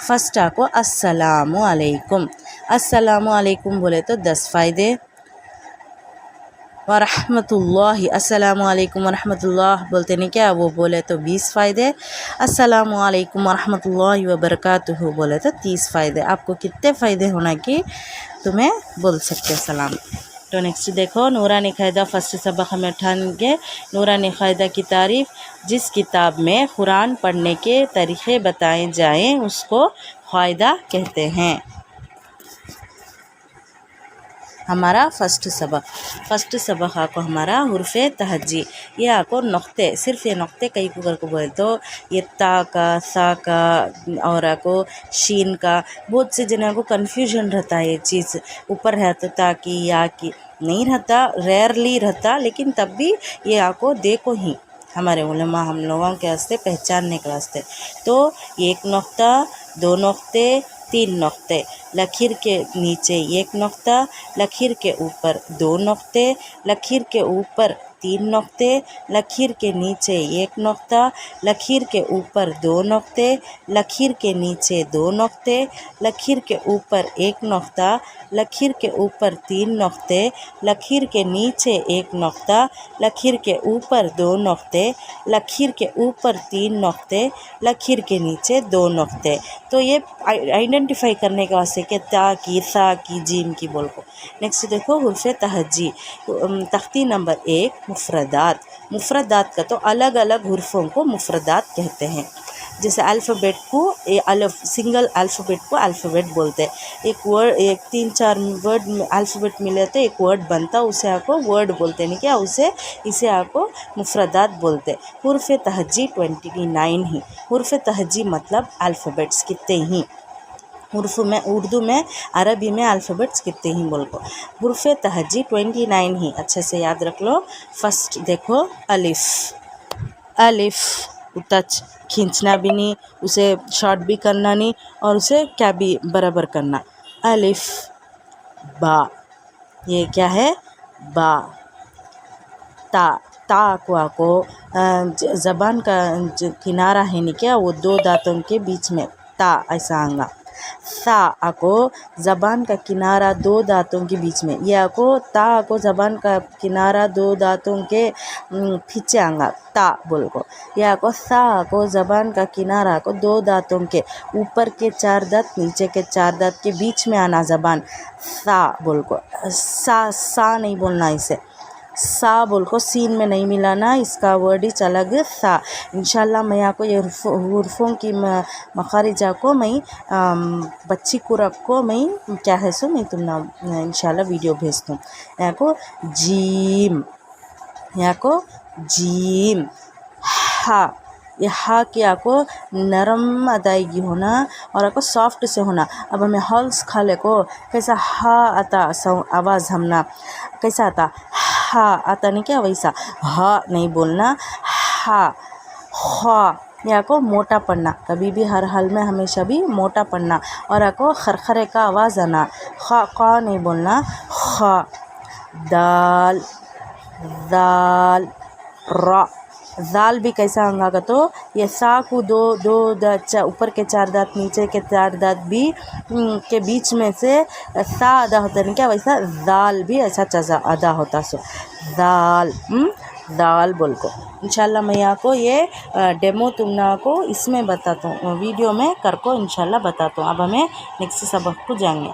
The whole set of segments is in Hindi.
फर्स्ट आको अस्सलामु अलैकुम। अस्सलामु अलैकुम बोले तो 10 फ़ायदे। वरहमतुल्लाहि, अस्सलामु अलैकुम वरहमतुल्लाह बोलते नहीं क्या, वो बोले तो 20 फ़ायदे। अस्सलामु अलैकुम वरहमतुल्लाहि वबरकातुहू बोले तो 30 फ़ायदे। आपको कितने फ़ायदे होना कि तुम्हें बोल सकते सलाम। तो नेक्स्ट देखो, नूरानी क़ायदा फर्स्ट सबक हमें उठाएंगे। नूरानी क़ायदा की तारीफ़, जिस किताब में कुरान पढ़ने के तरीक़े बताए जाएं उसको क़ायदा कहते हैं। हमारा फर्स्ट सबक आको हमारा हुर्फ़े तहजी। ये आको नुक्ते, सिर्फ ये नुक्ते कई को बोले तो ये ता का, सा का और आको शीन का, बहुत से जन को कन्फ्यूजन रहता है। ये चीज़ ऊपर है तो ता की या की नहीं रहता, रेयरली रहता, लेकिन तब भी ये आको देखो ही हमारे उलमा हम लोगों के वास्ते पहचानने के वास्ते। तो एक नुक्ता, दो नुक्ते, तीन नुक्ते, लकीर के नीचे एक नुक्ता, लकीर के ऊपर दो नुक्ते, लकीर के ऊपर तीन नुक्ते, लकीर के नीचे एक नुक्ता, लकीर के ऊपर दो नुक्ते, लकीर के नीचे दो नुक्ते, लकीर के ऊपर एक नुक्ता, लकीर के ऊपर तीन नुक्ते, लकीर के नीचे एक नुक्ता, लकीर के ऊपर दो नुक्ते, लकीर के ऊपर तीन नुक्ते, लकीर के नीचे दो नुक्ते। तो ये आइडेंटिफाई करने के वास्ते कि ता की, सा की, जीम की बोल को। नेक्स्ट देखो हुर्फ़े तहजी, तख्ती नंबर 1, मुफ़रदात का तो अलग अलग हुर्फ़ों को मुफ़रदात कहते हैं। जैसे अल्फ़ाबेट को सिंगल अल्फ़ाबेट को अल्फ़ाबेट बोलते हैं। एक वर्ड, एक 3-4 वर्ड अल्फ़ाबेट मिले तो एक वर्ड बनता, उसे आपको वर्ड बोलते नहीं क्या, इसे आपको मुफ़रदात बोलते। हुर्फ़े तहजी 29 ही। हुर्फ़े तहजी मतलब अल्फ़ाबेट्स कितने ही। उर्दू में, अरबी में अल्फ़ाबेट्स कितने ही बोल को। हुर्फ़े तहजी 29 ही, अच्छे से याद रख लो। फर्स्ट देखो अलिफ़ टच खींचना भी नहीं, उसे शॉर्ट भी करना नहीं और उसे क्या भी बराबर करना। अलिफ़, बा, ये क्या है, बा। ता को ज़बान का किनारा है नहीं क्या, वो दो दांतों के बीच में ता ऐसा आएगा। सा आको ज़बान का किनारा दो दांतों के बीच में, यह आको ता आको ज़बान का किनारा दो दांतों के पीछे आएगा ता बोल को। यह आको सा आको ज़बान का किनारा को दो दांतों के ऊपर के 4 दांत, नीचे के 4 दांत के बीच में आना ज़बान, सा बोल को। सा नहीं बोलना, इसे सा बोल को सीन में नहीं मिलाना, इसका वर्ड ही अलग सा। इंशाल्लाह मैं आपको ये हुर्फ़ों की मखारिजा को मैं बच्ची को रखो मैं क्या है सो मैं तुम इंशाल्लाह वीडियो भेज दूँ। यहाँ को जीम, यहाँ को जीम। हा, ये हा की आपको नरम अदायगी होना और आपको सॉफ्ट से होना। अब हमें हॉल्स खाले को कैसा हा आता, आवाज़ हमना कैसा आता, हा आता नहीं क्या, वैसा हा नहीं बोलना। हा, ख्वा, या को मोटा पढ़ना, कभी भी हर हाल में हमेशा भी मोटा पढ़ना और आपको खरखरे का आवाज़ आना। ख्वा नहीं बोलना, ख्वा। दाल, दाल, रा। दाल भी कैसा आएगा तो ये सा को दो ऊपर के 4 दांत, नीचे के 4 दांत भी के बीच में से सा अदा होता है क्या, वैसा दाल भी ऐसा चजा अदा होता। सो दाल, दाल बोल को। इंशाल्लाह मैं आपको ये डेमो तुमना को इसमें बताता हूँ, वीडियो में कर को इंशाल्लाह बताता हूँ। अब हमें नेक्स्ट सबक को जाएंगे।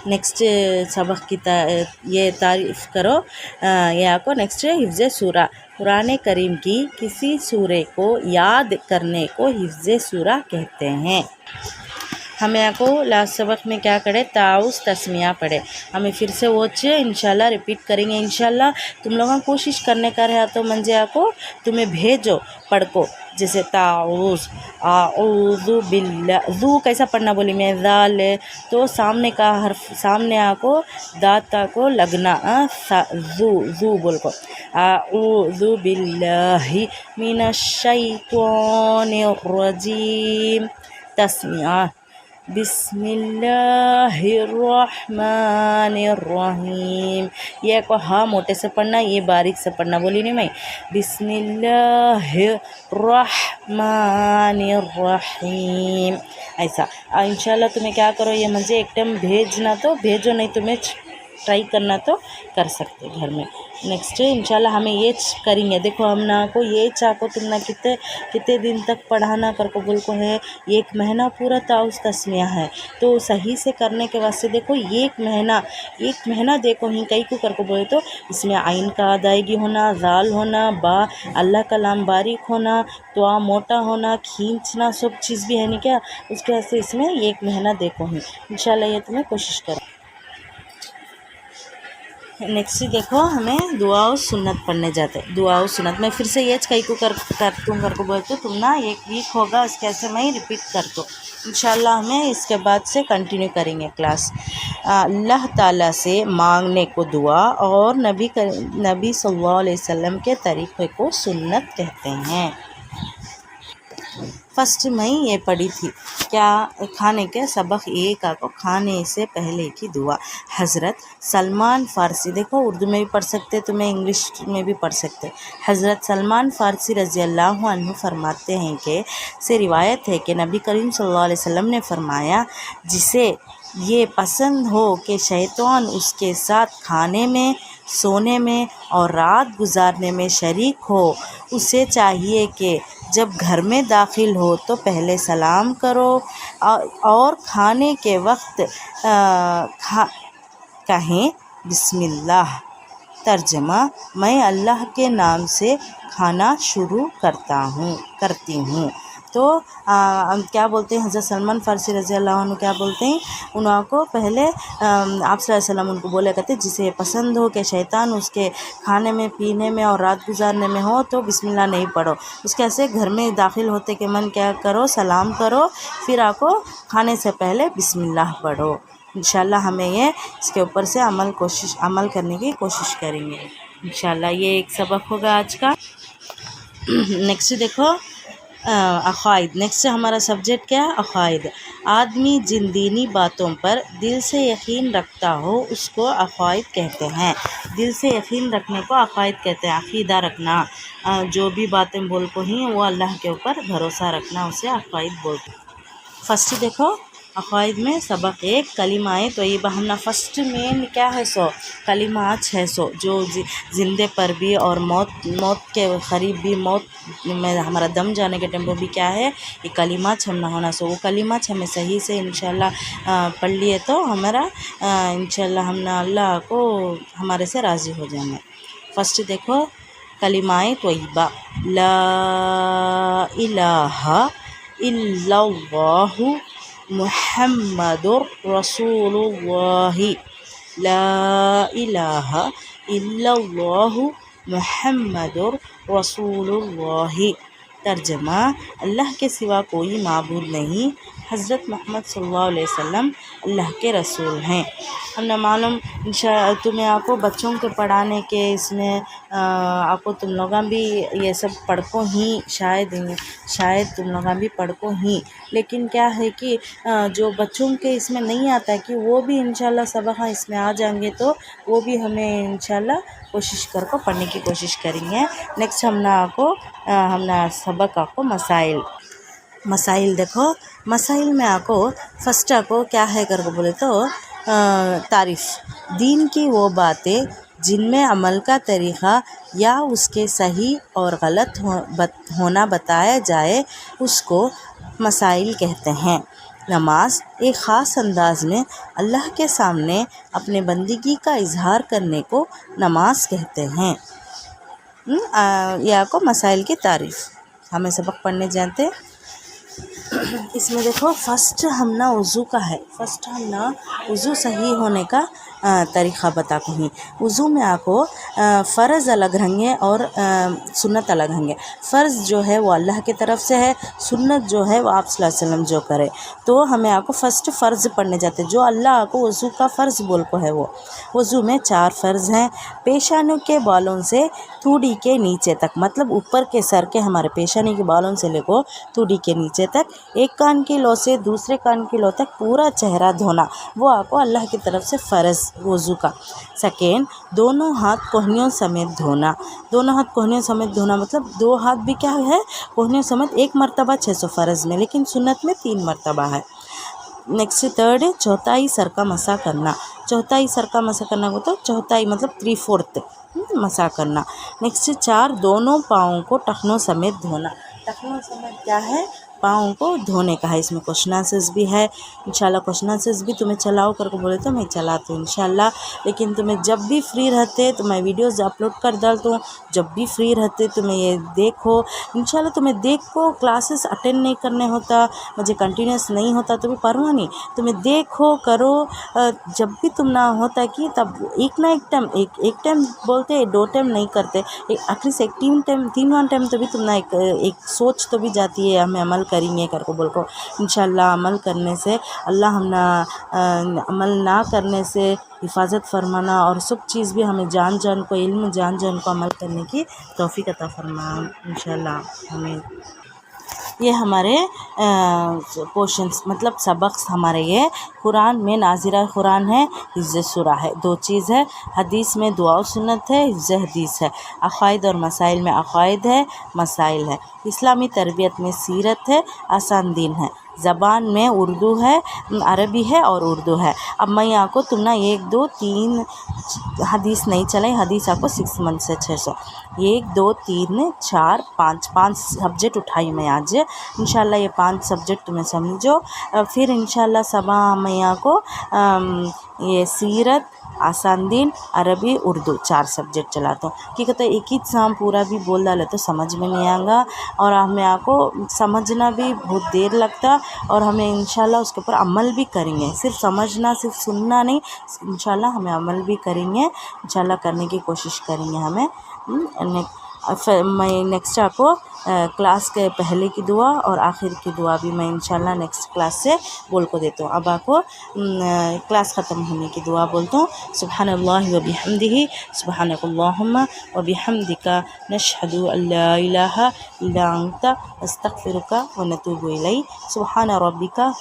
नेक्स्ट सबक की ये तारीफ़ करो, ये आपको नेक्स्ट हिफ्ज़ सूरा। कुरान करीम की किसी सूरे को याद करने को हिफ्ज़ सूरा कहते हैं। हमें आपको लास्ट सबक में क्या करे, ताउस तस्मिया पढ़े। हमें फिर से वो इंशाल्लाह रिपीट करेंगे। इंशाल्लाह तुम लोगों कोशिश करने का रहा तो मंजे आपको तुम्हें भेजो पढ़ को। जैसे ताउस, आऊज़ु बिल्लाह, ज़ू कैसा पढ़ना बोली मैं, ज़ाल तो सामने का हर्फ सामने आको दाँत को लगना, ज़ू बोल को। आऊज़ु बिल्लाहि मिनश शैतानिर रजीम, तस्मिया। बिस्मिल्लाहिर्रहमानिर्रहीम। ये को हाँ मोटे से पढ़ना, ये बारीक से पढ़ना, बोली नहीं मैं। बिस्मिल्लाहिर्रहमानिर्रहीम ऐसा। इंशाल्लाह तुम्हें क्या करो, ये मुझे एक टाइम भेजना, तो भेजो, नहीं तुम्हें ट्राई करना तो कर सकते घर में। नेक्स्ट इंशाल्लाह हमें ये करेंगे। देखो हम ना को ये चाको तुम ना कितने कितने दिन तक पढ़ाना कर को बोल को है, 1 महीना पूरा ताउस तस्मिया है, तो सही से करने के वास्ते देखो 1 महीना देखो ही कई को कर को बोले, तो इसमें आइन का अदायगी होना, जाल होना, बा अल्लाह कलाम बारीक होना, तो मोटा होना, खींचना, सब चीज़ भी है नहीं क्या, उसके वास्ते इसमें 1 महीना देखो ही। इंशाल्लाह ये तुम्हें कोशिश करो। नेक्स्ट देखो हमें दुआ और सुन्नत पढ़ने जाते। दुआ और सुन्नत मैं फिर से ये कई को कर तुम कर को बोलते, तुम ना 1 वीक होगा उसके ऐसे मैं ही रिपीट कर दो। इंशाल्लाह हमें इसके बाद से कंटिन्यू करेंगे क्लास। अल्लाह ताला से मांगने को दुआ और नबी सल्लल्लाहु अलैहि वसल्लम के तरीक़े को सुन्नत कहते हैं। फर्स्ट में ये पढ़ी थी क्या, खाने के सबक 1 को खाने से पहले की दुआ। हज़रत सलमान फ़ारसी, देखो उर्दू में भी पढ़ सकते, तुम्हें इंग्लिश में भी पढ़ सकते। हज़रत सलमान फ़ारसी रज़ी अल्लाह अन्हु फरमाते हैं कि से रिवायत है कि नबी करीम सल्लल्लाहु अलैहि वसल्लम ने फरमाया, जिसे ये पसंद हो कि शैतान उसके साथ खाने में, सोने में और रात गुजारने में शरीक हो, उसे चाहिए कि जब घर में दाखिल हो तो पहले सलाम करो और खाने के वक्त कहें बिस्मिल्लाह। तर्जमा, मैं अल्लाह के नाम से खाना शुरू करती हूँ। तो क्या बोलते हैं हज़रत सलमान फ़ारसी रज़ी अल्लाह अन्हु, क्या बोलते हैं उनको पहले आप सल्लल्लाहु अलैहि वसल्लम उनको बोला करते, जिसे पसंद हो कि शैतान उसके खाने में, पीने में और रात गुजारने में हो तो बिस्मिल्लाह नहीं पढ़ो, उसके ऐसे घर में दाखिल होते के मन क्या करो, सलाम करो, फिर आपको खाने से पहले बिस्मिल्लाह पढ़ो। इंशाल्लाह हमें ये इसके ऊपर से अमल करने की कोशिश करेंगे। इंशाल्लाह ये एक सबक होगा आज का। नेक्स्ट देखो अक़ाइद। नेक्स्ट हमारा सब्जेक्ट क्या है, अक़ाइद। आदमी जिन दीनी बातों पर दिल से यकीन रखता हो उसको अक़ाइद कहते हैं। दिल से यकीन रखने को अक़ाइद कहते हैं। अक़ीदा रखना, जो भी बातें बोल को ही वो अल्लाह के ऊपर भरोसा रखना, उसे अक़ाइद बोलते हैं। फर्स्ट देखो अक़ाइद में सबक 1 कलिमाए तय्यबा। हमने फर्स्ट में क्या है, 100 कलिमा 600 जो ज़िंदे पर भी और मौत के करीब भी, मौत में हमारा दम जाने के टाइम भी क्या है, ये कलिमा हमना होना। सो वो कलिमा हमें सही से इंशाल्लाह पढ़ लिए तो हमारा इंशाल्लाह हमने अल्लाह को हमारे से राज़ी हो जाएंगे। फर्स्ट देखो कलिमाए तय्यबा, ला इलाहा इल्लल्लाहु मुहम्मदुर रसूलुल्लाहि। ला इलाहा इल्लल्लाहु मुहम्मदुर रसूलुल्लाहि। तर्जमा, अल्लाह के सिवा कोई माबूद नहीं, हज़रत मोहम्मद सल्लल्लाहु अलैहि वसल्लम अल्लाह के रसूल हैं। हमने मालूम तुम्हें आपको बच्चों के पढ़ाने के इसमें आपको तुम लोग भी ये सब पढ़ को ही शायद तुम लोग भी पढ़ को ही, लेकिन क्या है कि जो बच्चों के इसमें नहीं आता है कि वो भी इंशाल्लाह सबक इसमें आ जाएंगे, तो वो भी हमें इंशाल्लाह कोशिश कर को पढ़ने की कोशिश करेंगे। नेक्स्ट हमने सबक आपको मसाइल देखो। मसाइल में आपको फर्स्ट आपको क्या है कर को बोले तो तारीफ़। दीन की वो बातें जिनमें अमल का तरीक़ा या उसके सही और गलत होना बताया जाए उसको मसाइल कहते हैं। नमाज एक ख़ास अंदाज में अल्लाह के सामने अपने बंदगी का इजहार करने को नमाज कहते हैं। या को मसाइल की तारीफ़ हमें सबक पढ़ने जानते हैं। इसमें देखो फर्स्ट हमना वज़ू का है। फर्स्ट हमना वज़ू सही होने का तरीक़ा बताती हूँ। वज़ू में आपको फ़र्ज़ अलग रहेंगे और सुन्नत अलग रहेंगे। फ़र्ज़ जो है वो अल्लाह की तरफ से है, सुन्नत जो है वो आप सल्लल्लाहु अलैहि वसल्लम जो करे। तो हमें आपको फ़र्स्ट फ़र्ज़ पढ़ने जाते हैं जो अल्लाह को वज़ू का फ़र्ज़ बोल को है। वो वज़ू में 4 फ़र्ज़ हैं। पेशानी के बालों से थूड़ी के नीचे तक, मतलब ऊपर के सर के हमारे पेशानी के बालों से लेको थूड़ी के नीचे तक, एक कान की लो से दूसरे कान की लो तक पूरा चेहरा धोना, वो आपको अल्लाह की तरफ से फ़र्ज़ वज़ू का। सेकेंड, दोनों हाथ कोहनियों समेत धोना। दोनों हाथ कोहनियों समेत धोना मतलब 2 हाथ भी क्या है कोहनियों समेत 1 मरतबा 600 फ़र्ज़ में, लेकिन सुन्नत में 3 मरतबा है। नेक्स्ट थर्ड, चौथाई सर का मसा करना। चौथाई सर का मसा करना को तो चौथाई मतलब 3/4 मसा करना। नेक्स्ट 4, दोनों पाँवों को टखनों समेत धोना। टखनों समेत क्या है, पाँव को धोने का है। इसमें क्वेश्चन आंसर्स भी है इंशाल्लाह। क्वेश्चन आंसर्स भी तुम्हें चलाओ करके बोले तो मैं चलाती हूँ इंशाल्लाह। लेकिन तुम्हें जब भी फ्री रहते तो मैं वीडियोस अपलोड कर डालता हूँ। जब भी फ्री रहते तुम्हें ये देखो इंशाल्लाह। तुम्हें देखो, क्लासेस अटेंड नहीं करने होता, मुझे कंटिन्यूस नहीं होता तो भी परवाह नहीं, तुम्हें देखो करो। जब भी तुम ना होता कि तब एक ना एक टाइम, एक टाइम बोलते 2 टाइम नहीं करते, एटलीस्ट एक 3 टाइम तो भी तुम ना एक सोच तो भी जाती है हमें अमल करेंगे कर को बोल को। इंशाल्लाह अमल करने से अल्लाह हम ना अमल ना करने से हिफाजत फरमाना, और सब चीज़ भी हमें जान को इल्म जान को अमल करने की तौफीक अता फरमा इंशाल्लाह हमें। ये हमारे पोर्शंस मतलब सबक हमारे ये कुरान में नाज़िरा कुरान है, हिफ्ज़ सूरा है। 2 चीज़ है, हदीस में दुआ और सुन्नत है, हिफ्ज़ हदीस है। अक़ाइद और मसाइल में अक़ाइद है, मसाइल है। इस्लामी तरबियत में सीरत है, आसान दीन है। ज़बान में उर्दू है, अरबी है और उर्दू है। अब मैं यहाँ को तुम ना 1 2 3 हदीस नहीं चलाई, हदीस आपको 6 मंथ से 600, 1 2 3 4 5 सब्जेक्ट उठाई मैं आज इंशाल्लाह। ये 5 सब्जेक्ट तुम्हें समझो। फिर इंशाल्लाह सबा मैं यहाँ को ये सीरत, आसान दीन, अरबी, उर्दू 4 सब्जेक्ट चलाता हूँ। कि कहते एक ही साम पूरा भी बोल डाले तो समझ में नहीं आएगा, और हमें आपको समझना भी बहुत देर लगता, और हमें इंशाल्लाह उसके ऊपर अमल भी करेंगे। सिर्फ समझना, सिर्फ सुनना नहीं, इंशाल्लाह हमें अमल भी करेंगे, इंशाल्लाह करने की कोशिश करेंगे हमें। मैं नेक्स्ट आपको क्लास के पहले की दुआ और आखिर की दुआ भी मैं इंशाल्लाह नेक्स्ट क्लास से बोल को देता हूँ। अब आपको क्लास ख़त्म होने की दुआ बोलता हूँ। सुब्हानल्लाहि व बिहम्दिही, सुब्हानकल्लाहुम्मा व बिहम्दिका, नशहदु अल्ला इलाहा इल्ला अंता, अस्तगफिरुका व नतूबु इलैक। सुब्हान रब्बिका।